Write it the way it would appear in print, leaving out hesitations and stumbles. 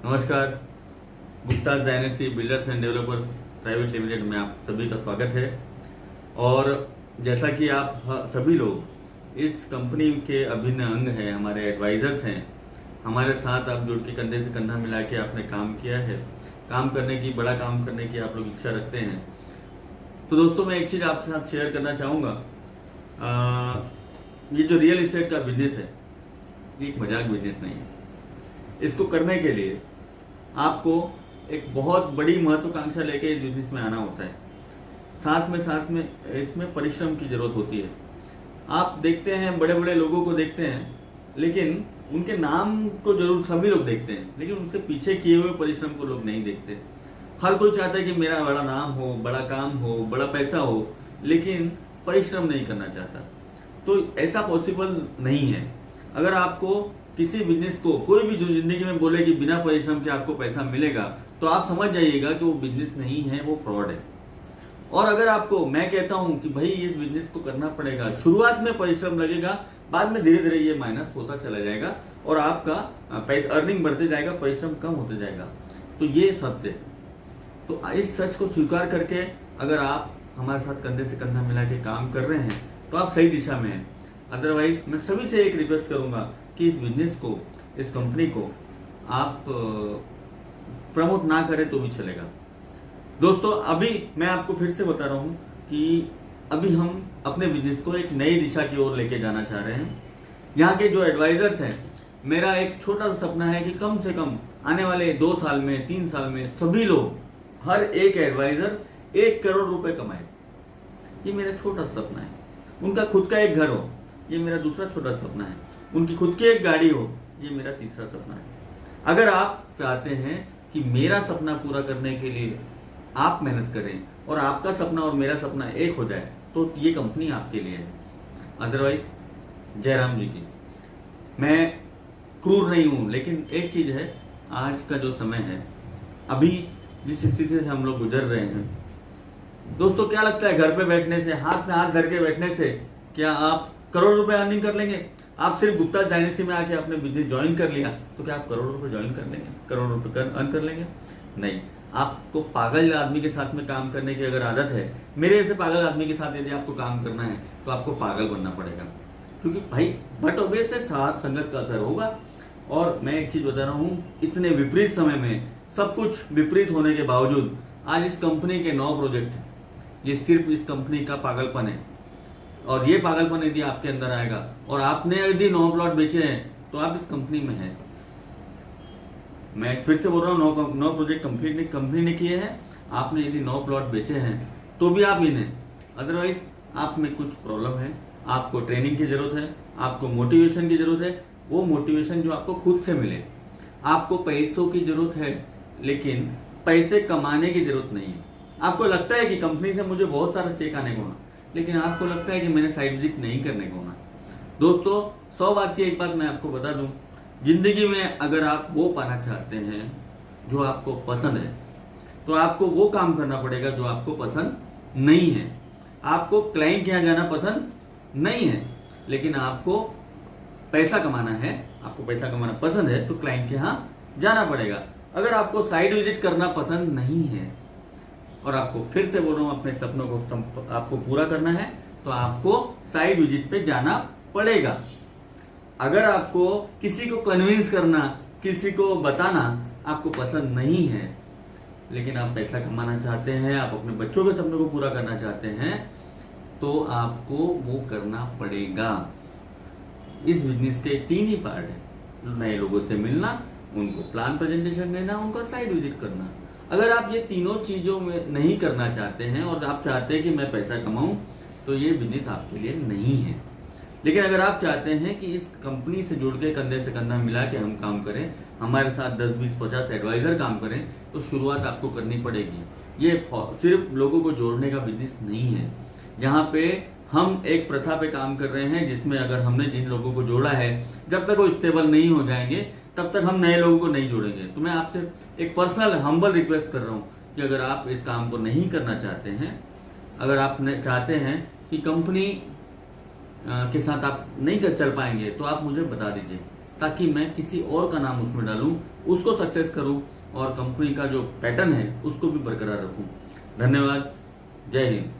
नमस्कार। Gupta dynasty builders and developers private limited में आप सभी का स्वागत है। और जैसा कि आप सभी लोग इस कंपनी के अभिन्न अंग हैं, हमारे एडवाइजर्स हैं, हमारे साथ आप जुड़ के कंधे से कंधा मिला के आपने काम किया है, काम करने की, बड़ा काम करने की आप लोग इच्छा रखते हैं। तो दोस्तों, मैं एक चीज़ आपके साथ शेयर करना चाहूँगा। ये जो रियल इस्टेट का बिजनेस है, ये एक मजाक बिजनेस नहीं है। इसको करने के लिए आपको एक बहुत बड़ी महत्वाकांक्षा लेके इस बिजनेस में आना होता है। साथ में इसमें परिश्रम की जरूरत होती है। आप देखते हैं, बड़े बड़े लोगों को देखते हैं, लेकिन उनके नाम को जरूर सभी लोग देखते हैं, लेकिन उसके पीछे किए हुए परिश्रम को लोग नहीं देखते। हर कोई चाहता है कि मेरा बड़ा नाम हो, बड़ा काम हो, बड़ा पैसा हो, लेकिन परिश्रम नहीं करना चाहता। तो ऐसा पॉसिबल नहीं है। अगर आपको किसी बिजनेस को, कोई भी जो जिंदगी में बोले कि बिना परिश्रम के आपको पैसा मिलेगा, तो आप समझ जाइएगा कि वो बिजनेस नहीं है, वो फ्रॉड है। और अगर आपको मैं कहता हूं कि भाई इस बिजनेस को करना पड़ेगा, शुरुआत में परिश्रम लगेगा, बाद में धीरे धीरे ये माइनस होता चला जाएगा और आपका पैसा अर्निंग बढ़ते जाएगा, परिश्रम कम होते जाएगा। तो ये सत्य है। तो इस सच को स्वीकार करके अगर आप हमारे साथ कंधे से कंधा मिला के काम कर रहे हैं तो आप सही दिशा में हैं। अदरवाइज मैं सभी से एक रिक्वेस्ट करूंगा कि इस बिजनेस को, इस कंपनी को आप प्रमोट ना करें तो भी चलेगा। दोस्तों, अभी मैं आपको फिर से बता रहा हूं कि अभी हम अपने बिजनेस को एक नई दिशा की ओर लेके जाना चाह रहे हैं। यहाँ के जो एडवाइजर्स हैं, मेरा एक छोटा सा सपना है कि कम से कम आने वाले 2 साल में, 3 साल में सभी लोग, हर एक एडवाइजर 1 करोड़ रुपए कमाए। ये मेरा छोटा सा सपना है। उनका खुद का एक घर हो, ये मेरा दूसरा छोटा सपना है। उनकी खुद की एक गाड़ी हो, ये मेरा तीसरा सपना है। अगर आप चाहते हैं कि मेरा सपना पूरा करने के लिए आप मेहनत करें और आपका सपना और मेरा सपना एक हो जाए, तो ये कंपनी आपके लिए है। अदरवाइज जयराम जी की। मैं क्रूर नहीं हूं, लेकिन एक चीज है, आज का जो समय है, अभी जिस स्थिति से हम लोग गुजर रहे हैं, दोस्तों क्या लगता है, घर पे बैठने से, हाथ में हाथ धर के बैठने से क्या आप करोड़ रुपए अर्निंग कर लेंगे? आप सिर्फ गुप्ता डायनेस्टी में आके अपने बिजनेस ज्वाइन कर लिया तो क्या आप करोड़ रुपए ज्वाइन कर लेंगे, करोड़ रुपए अर्न कर लेंगे? नहीं। आपको पागल आदमी के साथ में काम करने की अगर आदत है, मेरे जैसे पागल आदमी के साथ यदि आपको काम करना है, तो आपको पागल बनना पड़ेगा। क्योंकि भाई बट ऑब्वियस है, साथ संगत का असर होगा। और मैं एक चीज बता रहा हूँ, इतने विपरीत समय में, सब कुछ विपरीत होने के बावजूद आज इस कंपनी के 9 प्रोजेक्ट हैं। ये सिर्फ इस कंपनी का पागलपन है। और ये पागलपन यदि आपके अंदर आएगा और आपने यदि 9 प्लॉट बेचे हैं, तो आप इस कंपनी में हैं। मैं फिर से बोल रहा हूँ, 9 प्रोजेक्ट कंपनी ने किए हैं। आपने यदि 9 प्लॉट बेचे हैं तो भी आप इन हैं। अदरवाइज आप में कुछ प्रॉब्लम है। आपको ट्रेनिंग की जरूरत है, आपको मोटिवेशन की जरूरत है। वो मोटिवेशन जो आपको खुद से मिले। आपको पैसों की जरूरत है, लेकिन पैसे कमाने की जरूरत नहीं है। आपको लगता है कि कंपनी से मुझे बहुत सारा चेक आने को ना, लेकिन आपको लगता है कि मैंने साइड विजिट नहीं करने को ना। दोस्तों, 100 बात की एक बात मैं आपको बता दूं, जिंदगी में अगर आप वो पाना चाहते हैं जो आपको पसंद है, तो आपको वो काम करना पड़ेगा जो आपको पसंद नहीं है। आपको क्लाइंट के यहाँ जाना पसंद नहीं है, लेकिन आपको पैसा कमाना है, आपको पैसा कमाना पसंद है, तो क्लाइंट के यहाँ जाना पड़ेगा। अगर आपको साइड विजिट करना पसंद नहीं है और आपको फिर से बोल रहा हूं, अपने सपनों को आपको पूरा करना है, तो आपको साइड विजिट पे जाना पड़ेगा। अगर आपको किसी को कन्विंस करना, किसी को बताना आपको पसंद नहीं है, लेकिन आप पैसा कमाना चाहते हैं, आप अपने बच्चों के सपनों को पूरा करना चाहते हैं, तो आपको वो करना पड़ेगा। इस बिजनेस के 3 ही पार्ट है। नए लोगों से मिलना, उनको प्लान प्रेजेंटेशन देना, उनका साइड विजिट करना। अगर आप ये तीनों चीजों में नहीं करना चाहते हैं और आप चाहते हैं कि मैं पैसा कमाऊं, तो ये बिजनेस आपके लिए नहीं है। लेकिन अगर आप चाहते हैं कि इस कंपनी से जुड़ के कंधे से कंधा मिला के हम काम करें, हमारे साथ 10, 20, 50 एडवाइजर काम करें, तो शुरुआत आपको करनी पड़ेगी। ये सिर्फ लोगों को जोड़ने का बिजनेस नहीं है। यहाँ पे हम एक प्रथा पे काम कर रहे हैं, जिसमें अगर हमने जिन लोगों को जोड़ा है, जब तक वो स्टेबल नहीं हो जाएंगे, तब तक हम नए लोगों को नहीं जोड़ेंगे। तो मैं आपसे एक पर्सनल हम्बल रिक्वेस्ट कर रहा हूँ कि अगर आप इस काम को नहीं करना चाहते हैं, अगर आप चाहते हैं कि कंपनी के साथ आप नहीं चल पाएंगे, तो आप मुझे बता दीजिए। ताकि मैं किसी और का नाम उसमें डालूं, उसको सक्सेस करूं और कंपनी का जो पैटर्न है उसको भी बरकरार रखूं। धन्यवाद। जय हिंद।